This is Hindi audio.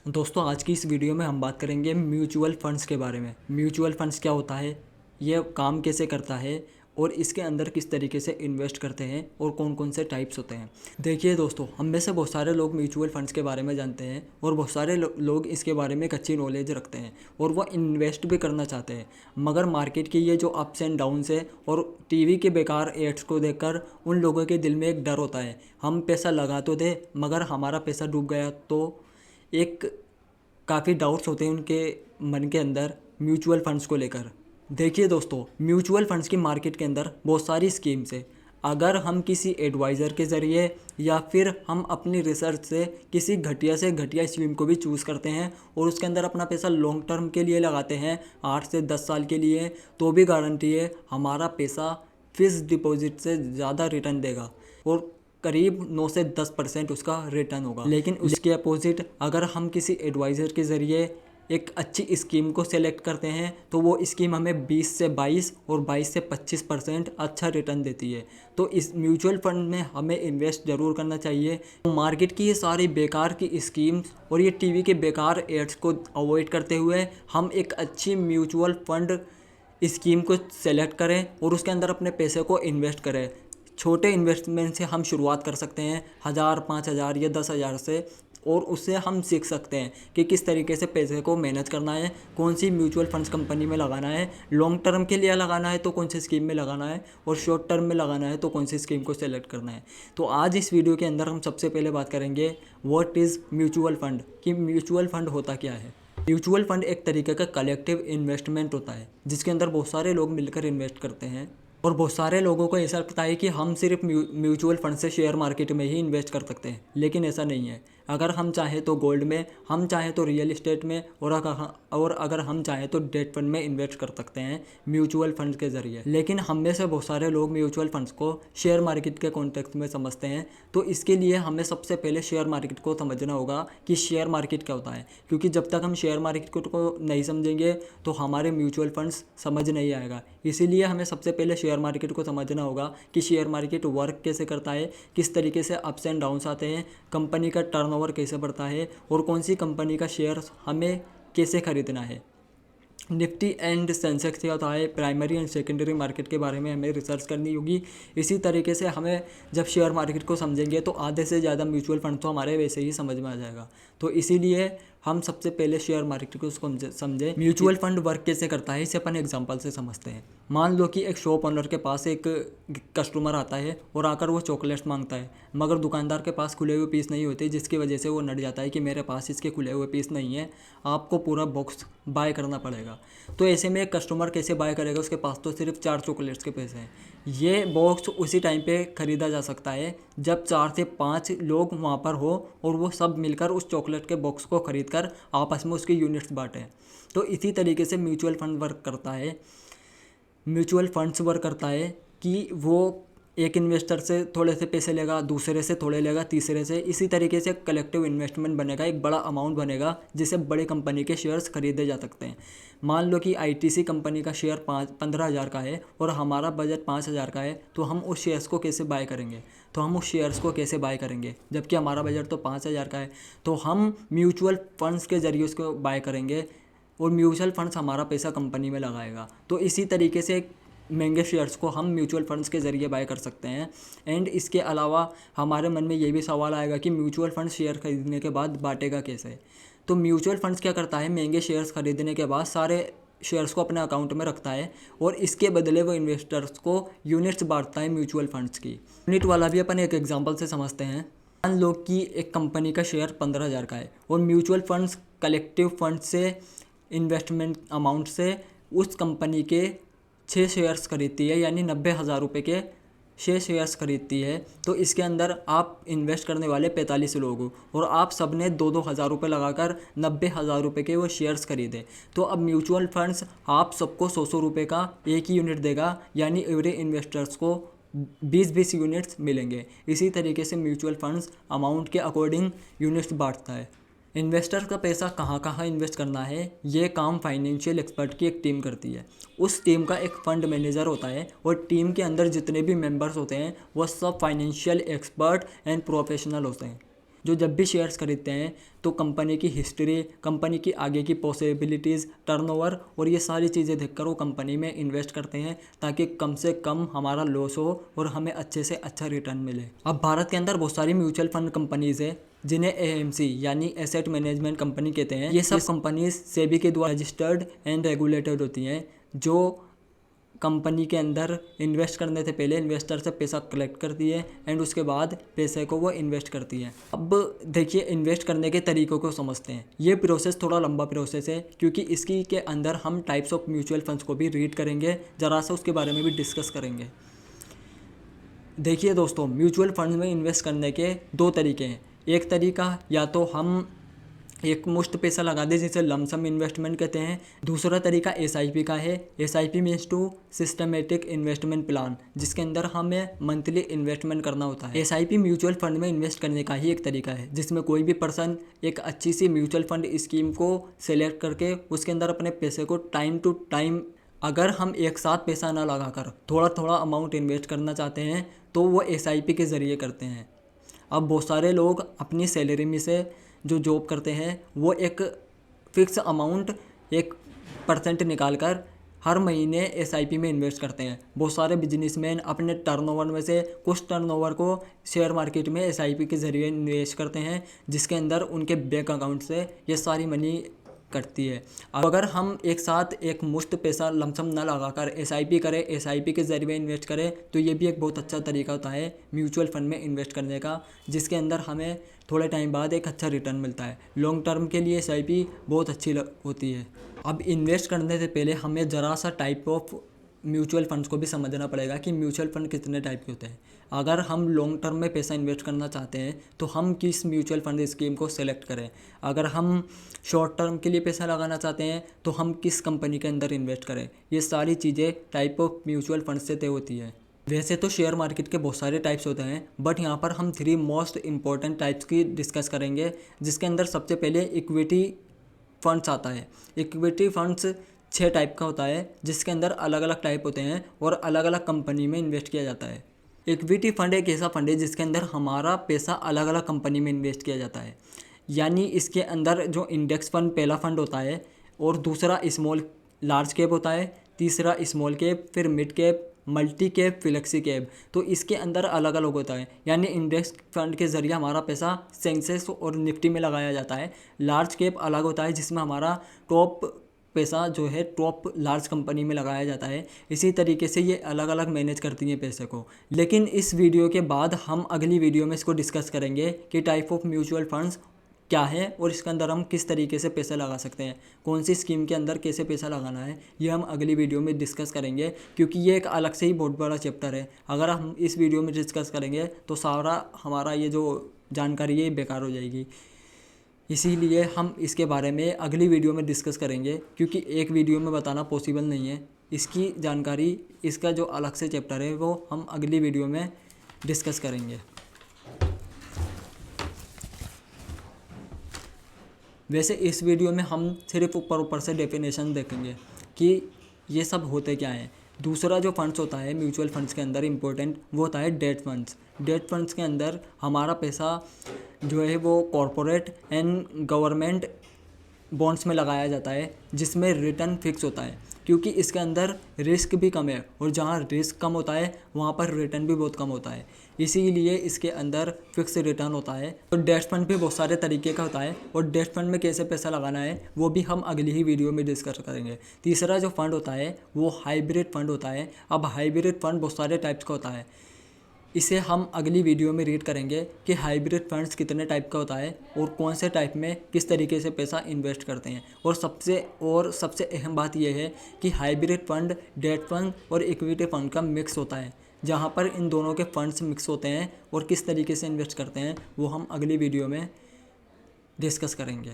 दोस्तों आज की इस वीडियो में हम बात करेंगे म्यूचुअल फंड्स के बारे में। म्यूचुअल फंड्स क्या होता है, ये काम कैसे करता है और इसके अंदर किस तरीके से इन्वेस्ट करते हैं और कौन कौन से टाइप्स होते हैं। देखिए दोस्तों, हम में से बहुत सारे लोग म्यूचुअल फंड्स के बारे में जानते हैं और बहुत सारे लोग इसके बारे में एक अच्छी नॉलेज रखते हैं और वह इन्वेस्ट भी करना चाहते हैं। मगर मार्केट की ये जो अप्स एंड डाउन्स है और टीवी के बेकार एड्स को देखकर उन लोगों के दिल में एक डर होता है, हम पैसा लगा तो दे मगर हमारा पैसा डूब गया तो। एक काफ़ी डाउट्स होते हैं उनके मन के अंदर म्यूचुअल फंड्स को लेकर। देखिए दोस्तों, म्यूचुअल फंड्स की मार्केट के अंदर बहुत सारी स्कीम्स है। अगर हम किसी एडवाइज़र के ज़रिए या फिर हम अपनी रिसर्च से किसी घटिया से घटिया स्कीम को भी चूज़ करते हैं और उसके अंदर अपना पैसा लॉन्ग टर्म के लिए लगाते हैं 8 से 10 साल के लिए, तो भी गारंटी है हमारा पैसा फिक्स्ड डिपॉजिट से ज़्यादा रिटर्न देगा और करीब 9 से 10% उसका रिटर्न होगा। लेकिन उसके अपोजिट अगर हम किसी एडवाइज़र के ज़रिए एक अच्छी स्कीम को सेलेक्ट करते हैं तो वो स्कीम हमें 20 से 22 और 22 से 25% अच्छा रिटर्न देती है। तो इस म्यूचुअल फंड में हमें इन्वेस्ट ज़रूर करना चाहिए। मार्केट की ये सारी बेकार की स्कीम्स और ये टीवी के बेकार एड्स को अवॉइड करते हुए हम एक अच्छी म्यूचुअल फंड स्कीम को सेलेक्ट करें और उसके अंदर अपने पैसे को इन्वेस्ट करें। छोटे इन्वेस्टमेंट से हम शुरुआत कर सकते हैं 1000, 5000 या 10,000 से, और उससे हम सीख सकते हैं कि किस तरीके से पैसे को मैनेज करना है, कौन सी म्यूचुअल फंड्स कंपनी में लगाना है, लॉन्ग टर्म के लिए लगाना है तो कौन सी स्कीम में लगाना है और शॉर्ट टर्म में लगाना है तो कौन सी स्कीम को सेलेक्ट करना है। तो आज इस वीडियो के अंदर हम सबसे पहले बात करेंगे व्हाट इज़ म्यूचुअल फंड, कि म्यूचुअल फंड होता क्या है। म्यूचुअल फंड एक तरीके का कलेक्टिव इन्वेस्टमेंट होता है जिसके अंदर बहुत सारे लोग मिलकर इन्वेस्ट करते हैं और बहुत सारे लोगों को ऐसा लगता है कि हम सिर्फ म्यूचुअल फंड से शेयर मार्केट में ही इन्वेस्ट कर सकते हैं, लेकिन ऐसा नहीं है। अगर हम चाहें तो गोल्ड में, हम चाहें तो रियल इस्टेट में और अगर हम चाहें तो डेट फंड में इन्वेस्ट कर सकते हैं म्यूचुअल फंड के ज़रिए। लेकिन हम में से बहुत सारे लोग म्यूचुअल फंड्स को शेयर मार्केट के कॉन्टेक्स्ट में समझते हैं। तो इसके लिए हमें सबसे पहले शेयर मार्केट को समझना होगा कि शेयर मार्केट क्या होता है, क्योंकि जब तक हम शेयर मार्केट को नहीं समझेंगे तो हमारे म्यूचुअल फंड्स समझ नहीं आएगा। इसीलिए हमें सबसे पहले शेयर मार्केट को समझना होगा कि शेयर मार्केट वर्क कैसे करता है, किस तरीके से अप्स एंड डाउन्स आते हैं, कंपनी का टर्नओवर कैसे बढ़ता है और कौन सी कंपनी का शेयर हमें कैसे खरीदना है। निफ्टी एंड सेंसेक्स क्या होता है, प्राइमरी एंड सेकेंडरी मार्केट के बारे में हमें रिसर्च करनी होगी। इसी तरीके से हमें जब शेयर मार्केट को समझेंगे तो आधे से ज़्यादा म्यूचुअल फंड तो हमारे वैसे ही समझ में आ जाएगा। तो इसीलिए हम सबसे पहले शेयर मार्केट को समझें। म्यूचुअल फंड वर्क कैसे करता है इसे अपन एग्जांपल से समझते हैं। मान लो कि एक शॉप ओनर के पास एक कस्टमर आता है और आकर वो चॉकलेट्स मांगता है, मगर दुकानदार के पास खुले हुए पीस नहीं होते, जिसकी वजह से वो नट जाता है कि मेरे पास इसके खुले हुए पीस नहीं है, आपको पूरा बॉक्स बाय करना पड़ेगा। तो ऐसे में एक कस्टमर कैसे बाय करेगा, उसके पास तो सिर्फ 4 चॉकलेट्स के पैसे हैं। ये बॉक्स उसी टाइम पे ख़रीदा जा सकता है जब 4 से 5 लोग वहाँ पर हो और वो सब मिलकर उस चॉकलेट के बॉक्स को ख़रीद कर आपस में उसकी यूनिट्स बांटें। तो इसी तरीके से म्यूचुअल फंड वर्क करता है। म्यूचुअल फंड्स वर्क करता है कि वो एक इन्वेस्टर से थोड़े से पैसे लेगा, दूसरे से थोड़े लेगा, तीसरे से, इसी तरीके से कलेक्टिव इन्वेस्टमेंट बनेगा, एक बड़ा अमाउंट बनेगा जिससे बड़ी कंपनी के शेयर्स खरीदे जा सकते हैं। मान लो कि आईटीसी कंपनी का शेयर 15,000 का है और हमारा बजट 5,000 का है, तो हम उस शेयर्स को कैसे बाय करेंगे, जबकि हमारा बजट तो 5,000 का है। तो हम म्यूचुअल फंड्स के ज़रिए उसको बाय करेंगे और म्यूचुअल फंड्स हमारा पैसा कंपनी में लगाएगा। तो इसी तरीके से महंगे शेयर्स को हम म्यूचुअल फंड्स के ज़रिए बाय कर सकते हैं। एंड इसके अलावा हमारे मन में ये भी सवाल आएगा कि म्यूचुअल फंड शेयर खरीदने के बाद बांटेगा कैसे। तो म्यूचुअल फंड्स क्या करता है, महंगे शेयर्स खरीदने के बाद सारे शेयर्स को अपने अकाउंट में रखता है और इसके बदले वो इन्वेस्टर्स को यूनिट्स बांटता है म्यूचुअल फंड्स की। यूनिट वाला भी अपन एक एग्जांपल से समझते हैं। मान लो कि एक कंपनी का शेयर 15,000 का है और म्यूचुअल फंड्स कलेक्टिव फंड से इन्वेस्टमेंट अमाउंट से उस कंपनी के 6 शेयर्स खरीदती है, यानी 90,000 रुपये के 6 शेयर्स खरीदती है। तो इसके अंदर आप इन्वेस्ट करने वाले 45 लोग हो और आप सब ने 2-2 हज़ार रुपये लगाकर 90,000 रुपये के वो शेयर्स खरीदे। तो अब म्यूचुअल फंड्स आप सबको 100-100 रुपये का एक ही यूनिट देगा, यानी एवरी इन्वेस्टर्स को 20-20 यूनिट्स मिलेंगे। इसी तरीके से म्यूचुअल फंड्स अमाउंट के अकॉर्डिंग यूनिट्स बांटता है। इन्वेस्टर का पैसा कहाँ कहाँ इन्वेस्ट करना है, ये काम फाइनेंशियल एक्सपर्ट की एक टीम करती है। उस टीम का एक फंड मैनेजर होता है और टीम के अंदर जितने भी मेंबर्स होते हैं वो सब फाइनेंशियल एक्सपर्ट एंड प्रोफेशनल होते हैं। जो जब भी शेयर्स खरीदते हैं तो कंपनी की हिस्ट्री, कंपनी की आगे की पॉसिबिलिटीज़, टर्नओवर और ये सारी चीज़ें देखकर वो कंपनी में इन्वेस्ट करते हैं ताकि कम से कम हमारा लॉस हो और हमें अच्छे से अच्छा रिटर्न मिले। अब भारत के अंदर बहुत सारी म्यूचुअल फंड कंपनीज़ है जिन्हें एएमसी यानी एसेट मैनेजमेंट कंपनी कहते हैं। ये सब कंपनीज सेबी के द्वारा रजिस्टर्ड एंड रेगुलेटेड होती हैं, जो कंपनी के अंदर इन्वेस्ट करने से पहले इन्वेस्टर से पैसा कलेक्ट करती है एंड उसके बाद पैसे को वो इन्वेस्ट करती है। अब देखिए इन्वेस्ट करने के तरीक़ों को समझते हैं। ये प्रोसेस थोड़ा लंबा प्रोसेस है क्योंकि इसकी के अंदर हम टाइप्स ऑफ म्यूचुअल फंड्स को भी रीड करेंगे, ज़रा सा उसके बारे में भी डिस्कस करेंगे। देखिए दोस्तों, म्यूचुअल फंड में इन्वेस्ट करने के दो तरीके हैं। एक तरीका या तो हम एक मुश्त पैसा लगा दें जिसे लमसम इन्वेस्टमेंट कहते हैं। दूसरा तरीका एसआईपी का है। SIP means to systematic investment plan, जिसके अंदर हमें मंथली इन्वेस्टमेंट करना होता है। एसआईपी म्यूचुअल फंड में इन्वेस्ट करने का ही एक तरीका है जिसमें कोई भी पर्सन एक अच्छी सी म्यूचुअल फंड स्कीम को सेलेक्ट करके उसके अंदर अपने पैसे को टाइम टू टाइम, अगर हम एक साथ पैसा ना लगाकर थोड़ा थोड़ा अमाउंट इन्वेस्ट करना चाहते हैं तो वो एसआईपी के ज़रिए करते हैं। अब बहुत सारे लोग अपनी सैलरी में से जो जॉब करते हैं वो एक फ़िक्स अमाउंट 1% निकाल कर हर महीने एसआईपी में इन्वेस्ट करते हैं। बहुत सारे बिजनेसमैन अपने टर्नओवर में से कुछ टर्नओवर को शेयर मार्केट में एसआईपी के ज़रिए इन्वेस्ट करते हैं, जिसके अंदर उनके बैंक अकाउंट से ये सारी मनी कटती है। अब अगर हम एक साथ एक मुश्त पैसा लमसम न लगाकर एसआईपी करें, एसआईपी के ज़रिए इन्वेस्ट करें, तो ये भी एक बहुत अच्छा तरीका होता है म्यूचुअल फंड में इन्वेस्ट करने का, जिसके अंदर हमें थोड़े टाइम बाद एक अच्छा रिटर्न मिलता है। लॉन्ग टर्म के लिए एसआईपी बहुत अच्छी होती है। अब इन्वेस्ट करने से पहले हमें ज़रा सा टाइप ऑफ म्यूचुअल फंड्स को भी समझना पड़ेगा कि म्यूचुअल फंड कितने टाइप के होते हैं। अगर हम लॉन्ग टर्म में पैसा इन्वेस्ट करना चाहते हैं तो हम किस म्यूचुअल फंड स्कीम को सेलेक्ट करें। अगर हम शॉर्ट टर्म के लिए पैसा लगाना चाहते हैं तो हम किस कंपनी के अंदर इन्वेस्ट करें। ये सारी चीज़ें टाइप ऑफ म्यूचुअल फंड से तय होती है। वैसे तो शेयर मार्केट के बहुत सारे टाइप्स होते हैं, बट यहाँ पर हम 3 मोस्ट इम्पॉर्टेंट टाइप्स की डिस्कस करेंगे, जिसके अंदर सबसे पहले इक्विटी फंड्स आता है। इक्विटी फंड्स 6 टाइप का होता है, जिसके अंदर अलग अलग टाइप होते हैं और अलग अलग कंपनी में इन्वेस्ट किया जाता है। इक्विटी फंड एक ऐसा फंड है जिसके अंदर हमारा पैसा अलग अलग कंपनी में इन्वेस्ट किया जाता है। यानी इसके अंदर जो इंडेक्स फंड पहला फंड होता है और दूसरा लार्ज कैप होता है, तीसरा स्मॉल कैप, फिर mid cap, multi cap, flexi cap. तो इसके अंदर अलग अलग होता है। यानी इंडेक्स फंड के ज़रिए हमारा पैसा सेंसेक्स और निफ्टी में लगाया जाता है। लार्ज कैप अलग होता है जिसमें हमारा टॉप पैसा जो है टॉप लार्ज कंपनी में लगाया जाता है। इसी तरीके से ये अलग अलग मैनेज करती हैं पैसे को। लेकिन इस वीडियो के बाद हम अगली वीडियो में इसको डिस्कस करेंगे कि टाइप ऑफ म्यूचुअल फंड्स क्या है और इसके अंदर हम किस तरीके से पैसा लगा सकते हैं, कौन सी स्कीम के अंदर कैसे पैसा लगाना है, ये हम अगली वीडियो में डिस्कस करेंगे, क्योंकि ये एक अलग से ही बहुत बड़ा चैप्टर है। अगर हम इस वीडियो में डिस्कस करेंगे तो सारा हमारा ये जो जानकारी है बेकार हो जाएगी। इसीलिए हम इसके बारे में अगली वीडियो में डिस्कस करेंगे, क्योंकि एक वीडियो में बताना पॉसिबल नहीं है। इसकी जानकारी, इसका जो अलग से चैप्टर है वो हम अगली वीडियो में डिस्कस करेंगे। वैसे इस वीडियो में हम सिर्फ ऊपर से डेफिनेशन देखेंगे कि ये सब होते क्या हैं। दूसरा जो फंड्स होता है म्यूचुअल फंड्स के अंदर इम्पोर्टेंट, वो होता है डेट फंड्स। डेट फंड्स के अंदर हमारा पैसा जो है वो कॉरपोरेट एंड गवर्नमेंट बॉन्ड्स में लगाया जाता है, जिसमें रिटर्न फिक्स होता है, क्योंकि इसके अंदर रिस्क भी कम है और जहाँ रिस्क कम होता है वहाँ पर रिटर्न भी बहुत कम होता है। इसीलिए इसके अंदर फिक्स रिटर्न होता है। तो डेट फंड भी बहुत सारे तरीके का होता है और डेट फंड में कैसे पैसा लगाना है वो भी हम अगली ही वीडियो में डिस्कस करेंगे। तीसरा जो फंड होता है वो हाइब्रिड फंड होता है। अब हाइब्रिड फंड बहुत सारे टाइप्स का होता है, इसे हम अगली वीडियो में रीड करेंगे कि हाइब्रिड फंड्स कितने टाइप का होता है और कौन से टाइप में किस तरीके से पैसा इन्वेस्ट करते हैं। और सबसे अहम बात यह है कि हाइब्रिड फंड डेट फंड और इक्विटी फंड का मिक्स होता है, जहां पर इन दोनों के फंड्स मिक्स होते हैं और किस तरीके से इन्वेस्ट करते हैं वो हम अगली वीडियो में डिस्कस करेंगे।